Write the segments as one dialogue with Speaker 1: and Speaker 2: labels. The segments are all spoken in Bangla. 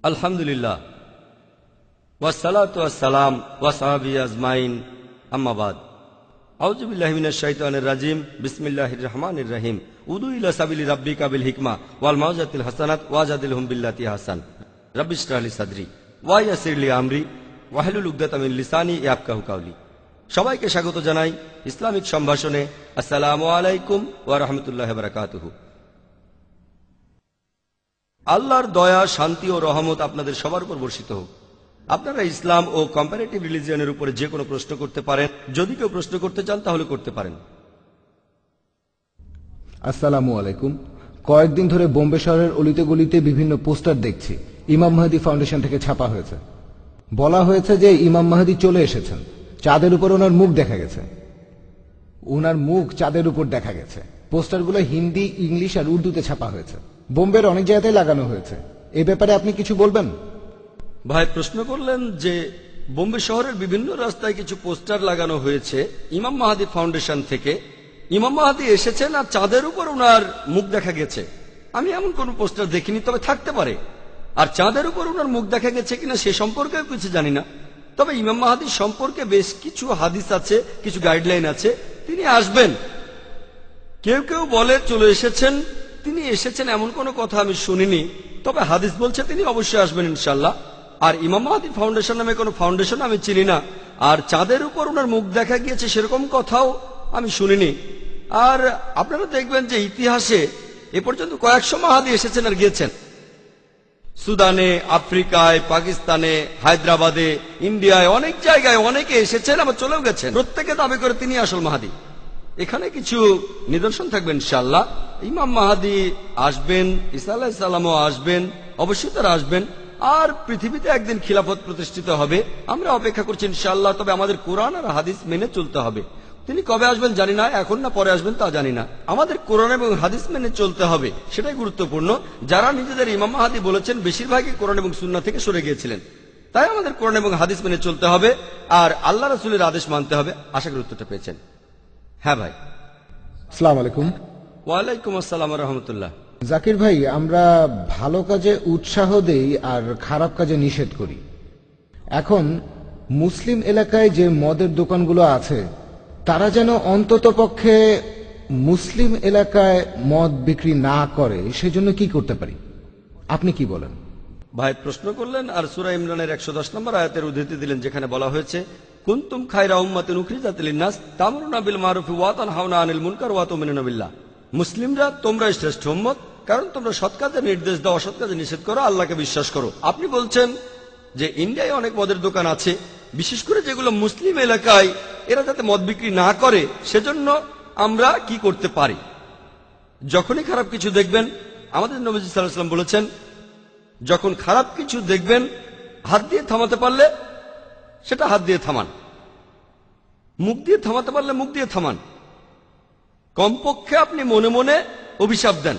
Speaker 1: আলহামদুলিল্লাহ ওয়াসসালাতু ওয়াসসালাম ওয়া সাহাবি আজমাইন আম্মা বাদ আউযু বিল্লাহি মিনাশ শাইতানির রাজিম বিসমিল্লাহির রহমানির রহিম উদু ইলা সাবিলি রাব্বিকা বিল হিকমা ওয়াল মাউযাতিল হাসানাত ওয়াজাদিলহুম বিল্লাতি হাসান রাব্বি ইশরাহ লি সাদরি ওয়া ইয়াসসির লি আমরি ওয়াহলুল উকদাতাম মিন লিসানি ইয়াফকাহু কাওলি। সবাইকে স্বাগত জানাই ইসলামিক সম্ভাষণে। আসসালামু আলাইকুম ওয়া রাহমাতুল্লাহি ওয়া বারাকাতুহু। আল্লাহর দয়া, শান্তি ও রহমত আপনাদের সবার উপর বর্ষিত হোক। আপনারা ইসলাম ও কম্পারেটিভ রিলিজিয়নের উপরে যে কোনো প্রশ্ন করতে পারেন। যদি কেউ প্রশ্ন করতে চান তাহলে করতে পারেন।
Speaker 2: আসসালামু আলাইকুম। কয়েকদিন ধরে বোম্বে শহরের অলিতে গলিতে বিভিন্ন পোস্টার দেখছি, ইমাম মাহদী ফাউন্ডেশন থেকে ছাপা হয়েছে। বলা হয়েছে যে ইমাম মাহদী চলে এসেছেন, চাঁদের উপর ওনার মুখ দেখা গেছে। ওনার মুখ চাঁদের উপর দেখা গেছে। পোস্টারগুলো হিন্দি, ইংলিশ আর উর্দুতে ছাপা হয়েছে। বোম্বের অনেক জায়গায় লাগানো হয়েছে। এই ব্যাপারে আপনি কিছু বলবেন?
Speaker 1: ভাই প্রশ্ন করলেন যে বোম্বে শহরের বিভিন্ন রাস্তায় কিছু পোস্টার লাগানো হয়েছে ইমাম মাহদী ফাউন্ডেশন থেকে। ইমাম মাহদী এসেছেন আর চাঁদের উপর ওনার মুখ দেখা গেছে। আমি এমন কোন পোস্টার দেখিনি, তবে থাকতে পারে। আর চাঁদের উপর ওনার মুখ দেখা গেছে কিনা সে সম্পর্কেও কিছু জানি না। তবে ইমাম মাহদী সম্পর্কে বেশ কিছু হাদিস আছে, কিছু গাইডলাইন আছে। তিনি আসবেন। কেউ কেউ বলে চলে এসেছেন, তিনি এসেছেন এমন কোনো কথা আমি শুনিনি। তবে হাদিস বলছে তিনি অবশ্যই আসবেন ইনশাল্লাহ। আর ইমাম মাহদী ফাউন্ডেশন নামে কোনো ফাউন্ডেশন আমি চিনি না। আর চাঁদের উপর ওনার মুখ দেখা গিয়েছে সেরকম কথাও আমি শুনিনি। আর আপনারা দেখবেন যে ইতিহাসে এ পর্যন্ত কয়েকশো মাহাদি এসেছেন আর গিয়েছেন। সুদানে, আফ্রিকায়, পাকিস্তানে, হায়দ্রাবাদে, ইন্ডিয়ায়, অনেক জায়গায় অনেকে এসেছেন, আবার চলেও গেছেন। প্রত্যেকে দাবি করে তিনি আসল মাহাদি। এখানে কিছু নিদর্শন থাকবেন ইনশাআল্লাহ। ইমাম মাহাদি আসবেন, ঈসা আলাইহিস সালামও আসবেন, অবশ্যই তারা আসবেন। আর পৃথিবীতে একদিন খিলাফত প্রতিষ্ঠিত হবে। আমরা অপেক্ষা করছি ইনশাআল্লাহ। তবে আমাদের কোরআন আর হাদিস মেনে চলতে হবে। তিনি কবে আসবেন জানি না, এখন না পরে আসবেন তা জানি না। আমাদের কোরআন এবং হাদিস মেনে চলতে হবে, সেটাই গুরুত্বপূর্ণ। যারা নিজেদের ইমাম মাহাদি বলেছেন বেশিরভাগই কোরআন এবং সুন্নাহ থেকে সরে গিয়েছিলেন। তাই আমাদের কোরআন এবং হাদিস মেনে চলতে হবে আর আল্লাহ রাসূলের আদেশ মানতে হবে। আশা করি উত্তরটা পেয়েছেন। হ্যাঁ ভাই।
Speaker 2: আসসালামু আলাইকুম।
Speaker 1: ওয়ালাইকুম আসসালাম ওয়া রাহমাতুল্লাহ।
Speaker 2: জাকির ভাই, আমরা ভালো কাজে উৎসাহ দেই আর খারাপ কাজে নিষেধ করি। এখন মুসলিম এলাকায় যে মদের দোকানগুলো আছে তারা যেন অন্তত পক্ষে মুসলিম এলাকায় মদ বিক্রি না করে, সেজন্য কি করতে পারি? আপনি কি বলেন?
Speaker 1: ভাই প্রশ্ন করলেন আর সূরা ইমরানের 110 নম্বর আয়াতের উদ্ধৃতি দিলেন, যেখানে বলা হয়েছে কুনতুম খায়রা উম্মাতিন উখরিজাত লিন-নাস তা'মুরুনা বিল মারুফি ওয়া তানহাউনা আনিল মুনকার ওয়া তু'মিনুনা বিল্লাহ। মুসলিমরা তোমরাই শ্রেষ্ঠ উম্মত, কারণ তোমরা সৎ কাজের নির্দেশ দাও, অসৎ কাজে নিষেধ করো, আল্লাহকে বিশ্বাস করো। আপনি বলছেন যে ইন্ডিয়ায় অনেক মদের দোকান আছে, বিশেষ করে যেগুলো মুসলিম এলাকায়, এরা যাতে মদ বিক্রি না করে সেজন্য আমরা কি করতে পারি? যখনই খারাপ কিছু দেখবেন, আমাদের নবীজি সাল্লাল্লাহু আলাইহি ওয়াসাল্লাম বলেছেন যখন খারাপ কিছু দেখবেন হাত দিয়ে থামাতে পারলে সেটা হাত দিয়ে থামান, মুখ দিয়ে থামাতে পারলে মুখ দিয়ে থামান। কমপক্ষে আপনি মনে মনে অভিশাপ দেন।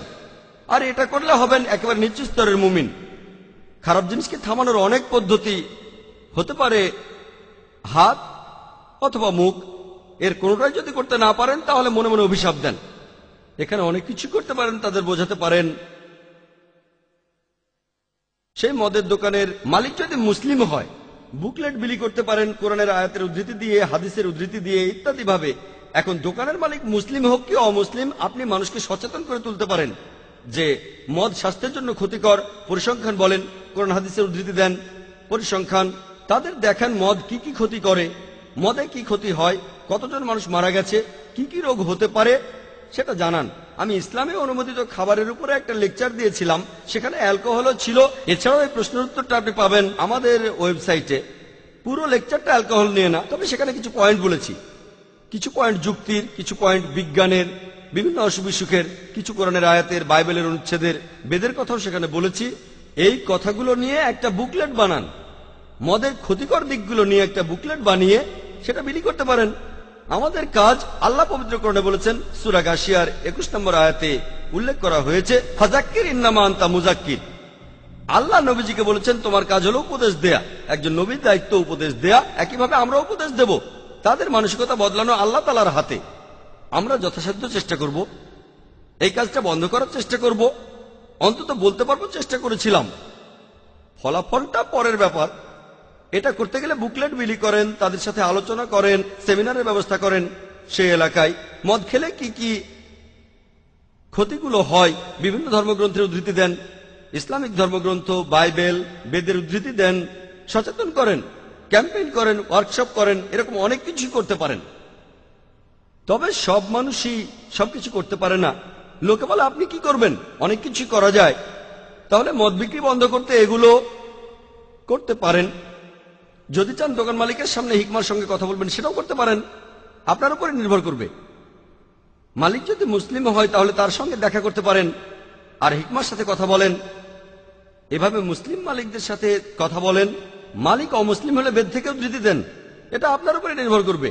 Speaker 1: আর এটা করলে হবেন একেবারে নিচু স্তরের মুমিন। খারাপ জিনিসকে থামানোর অনেক পদ্ধতি হতে পারে, হাত অথবা মুখ, এর কোনোটাই যদি করতে না পারেন তাহলে মনে মনে অভিশাপ দেন। এখানে অনেক কিছু করতে পারেন, তাদের বোঝাতে পারেন। সেই মদের দোকানের মালিক যদি মুসলিম হয়, বুকলেট বিলি করতে পারেন কোরআনের আয়াতের উদ্ধৃতি দিয়ে, হাদিসের উদ্ধৃতি দিয়ে, ইত্যাদি ভাবে। এখন দোকানের মালিক মুসলিম হোক কি অমুসলিম, আপনি মানুষকে সচেতন করে তুলতে পারেন যে মদ স্বাস্থ্যের জন্য ক্ষতিকর। পরিসংখ্যান বলেন, কোরআন হাদিসের উদ্ধৃতি দেন, পরিসংখ্যান তাদের দেখান মদ কি কি ক্ষতি করে, মদে কি ক্ষতি হয়, কতজন মানুষ মারা গেছে, কি কি রোগ হতে পারে সেটা জানান। আমি ইসলামে অনুমোদিত খাবারের উপরে একটা লেকচার দিয়েছিলাম, সেখানে অ্যালকোহলও ছিল। এছাড়াও এই প্রশ্নের উত্তরটা আপনি পাবেন আমাদের ওয়েবসাইটে। পুরো লেকচারটা অ্যালকোহল নিয়ে না, তবে সেখানে কিছু পয়েন্ট বলেছি, কিছু পয়েন্ট যুক্তির, কিছু পয়েন্ট বিজ্ঞানের, বিভিন্ন অসুখ বিসুখের, কিছু কোরআনের আয়াতের, বাইবেলের অনুচ্ছেদের, বেদের কথাও সেখানে বলেছি। এই কথাগুলো নিয়ে একটা বুকলেট বানান, মদের ক্ষতিকর দিকগুলো নিয়ে একটা বুকলেট বানিয়ে সেটা বিলি করতে পারেন। আমাদের কাজ আল্লাহ পবিত্র কোরআনে বলেছেন, সূরা গাশিয়ার 21 নম্বর আয়াতে উল্লেখ করা হয়েছে, ফাযাক্কির ইন্নামা আনতা মুযাক্কির। আল্লাহ নবীজিকে বলেছেন তোমার কাজ হলো উপদেশ দেয়া। একজন নবীর দায়িত্ব উপদেশ দেয়া, একইভাবে আমরা উপদেশ দেব। তাদের মানসিকতা বদলানো আল্লাহ তাআলার হাতে। আমরা যথাসাধ্য চেষ্টা করব, এই কাজটা বন্ধ করার চেষ্টা করব, অন্তত বলতে পারবো চেষ্টা করেছিলাম। ফলাফলটা পরের ব্যাপার। এটা করতে গেলে বুকলেট বিলি করেন, তাদের সাথে আলোচনা করেন, সেমিনারের ব্যবস্থা করেন। সেই এলাকায় মদ খেলে কি কি ক্ষতিগুলো হয় বিভিন্ন ধর্মগ্রন্থের উদ্ধৃতি দেন, ইসলামিক ধর্মগ্রন্থ, বাইবেল, বেদের উদ্ধৃতি দেন, সচেতন করেন, ক্যাম্পেইন করেন, ওয়ার্কশপ করেন, এরকম অনেক কিছুই করতে পারেন। তবে সব মানুষই সবকিছু করতে পারে না। লোকে বলে আপনি কি করবেন, অনেক কিছু করা যায়। তাহলে মদ বিক্রি বন্ধ করতে এগুলো করতে পারেন। যদি চান দোকান মালিকের সামনে হিকমার সঙ্গে কথা বলবেন, সেটাও করতে পারেন। আপনার উপরে নির্ভর করবে। মালিক যদি মুসলিম হয় তাহলে তার সঙ্গে দেখা করতে পারেন আর হিকমার সাথে কথা বলেন। এভাবে মুসলিম মালিকদের সাথে কথা বলেন। মালিক অমুসলিম হলে বেদ থেকে উদ্ধৃতি দেন। এটা আপনার উপরে নির্ভর করবে।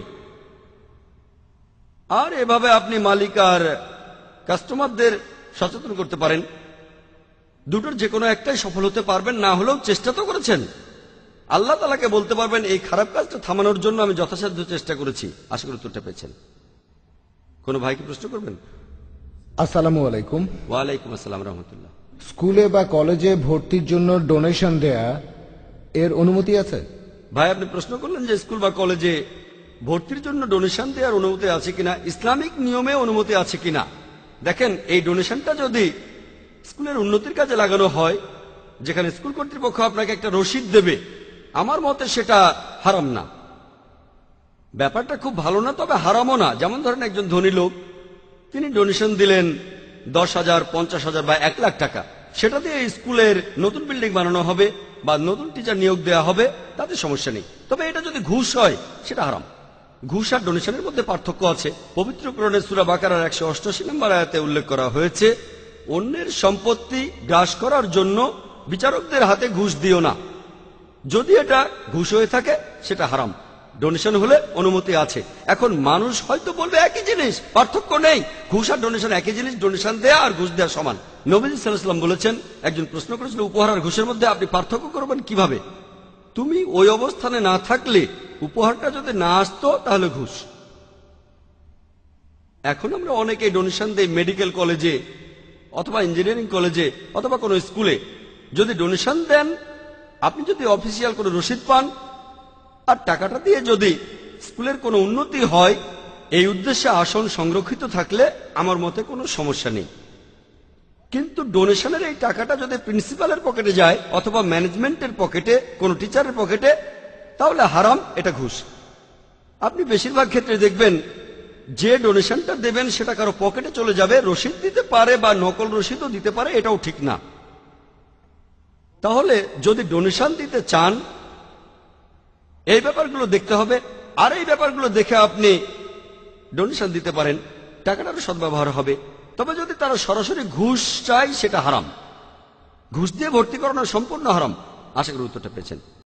Speaker 1: আর এভাবে আপনি মালিক আর কাস্টমারদের সচেতন করতে পারেন। দুটোর যে কোনো একটাই সফল হতে পারবেন, না হলেও চেষ্টা তো করেছেন। আল্লাহ তাআলাকে বলতে পারবেন এই খারাপ কাজটা থামানোর জন্য আমি যথাসাধ্য চেষ্টা করেছি। আশা করি উত্তরটা পেয়েছেন। কোনো ভাইকে প্রশ্ন করবেন?
Speaker 2: আসসালামু আলাইকুম।
Speaker 1: ওয়ালাইকুম আসসালাম রহমতুল্লাহ।
Speaker 2: স্কুলে বা কলেজে ভর্তির জন্য ডোনেশন দেয়া এর অনুমতি আছে?
Speaker 1: ভাই, আপনি প্রশ্ন করলেন যে স্কুল বা কলেজে ভর্তির জন্য ডোনেশন দেওয়ার অনুমতি আছে কিনা, ইসলামিক নিয়মে অনুমতি আছে কিনা। দেখেন, এই ডোনেশনটা যদি স্কুলের উন্নতির কাজে লাগানো হয়, যেখানে স্কুল কর্তৃপক্ষ আপনাকে একটা রসিদ দেবে, আমার মতে সেটা হারাম না। ব্যাপারটা খুব ভালো না, তবে হারামও না। যেমন ধরেন একজন ধনী লোক, তিনি ডোনেশন দিলেন 10,000, 50,000 বা 1 লাখ টাকা। সেটা দিয়ে স্কুলের নতুন বিল্ডিং বানানো হবে বা নতুন টিচার নিয়োগ দেওয়া হবে, তাতে সমস্যা নেই। তবে এটা যদি ঘুষ হয়, সেটা হারাম। ঘুষ আর ডোনেশনের মধ্যে পার্থক্য আছে। পবিত্র কোরআনে সূরা বাকারার 188 নম্বর আয়াতে উল্লেখ করা হয়েছে, অন্যের সম্পত্তি গ্রাস করার জন্য বিচারকদের হাতে ঘুষ দিও না। যদি এটা ঘুষ হয়ে থাকে, সেটা হারাম। ডোনেশন হলে অনুমতি আছে। এখন মানুষ হয়তো বলবে একই জিনিস, পার্থক্য নেই। ঘুষ আর ডোনেশন একই জিনিস, ডোনেশন দেয়া আর ঘুষ দেওয়া সমান। নবীজি সাল্লাল্লাহু আলাইহি ওয়াসাল্লাম বলেছেন, একজন প্রশ্ন করেছিল উপহার আর ঘুষের মধ্যে আপনি পার্থক্য করবেন কিভাবে? তুমি ওই অবস্থানে না থাকলে, উপহারটা যদি না আসতো, তাহলে ঘুষ। এখন আমরা অনেকেই ডোনেশন দেই মেডিকেল কলেজে অথবা ইঞ্জিনিয়ারিং কলেজে অথবা কোনো স্কুলে। যদি ডোনেশন দেন, আপনি যদি অফিসিয়াল কোনো রসিদ পান আর টাকাটা দিয়ে যদি স্কুলের কোনো উন্নতি হয়, এই উদ্দেশ্যে আসন সংরক্ষিত থাকলে আমার মতে কোনো সমস্যা নেই। কিন্তু ডোনেশনের এই টাকাটা যদি প্রিন্সিপালের পকেটে যায় অথবা ম্যানেজমেন্টের পকেটে, কোনো টিচারের পকেটে, তাহলে হারাম, এটা ঘুষ। আপনি বেশিরভাগ ক্ষেত্রে দেখবেন যে ডোনেশনটা দেবেন সেটা কারো পকেটে চলে যাবে। রসিদ দিতে পারে বা নকল রসিদও দিতে পারে, এটাও ঠিক না। তাহলে যদি ডোনেশন দিতে চান, এই ব্যাপারগুলো দেখতে হবে। আর এই ব্যাপারগুলো দেখে আপনি ডোনেশন দিতে পারেন, টাকাটারও সদ্ব্যবহার হবে। তবে যদি তারা সরাসরি ঘুষ চায়, সেটা হারাম। ঘুষ দিয়ে ভর্তি করানো সম্পূর্ণ হারাম। আশা করি উত্তরটা পেয়েছেন।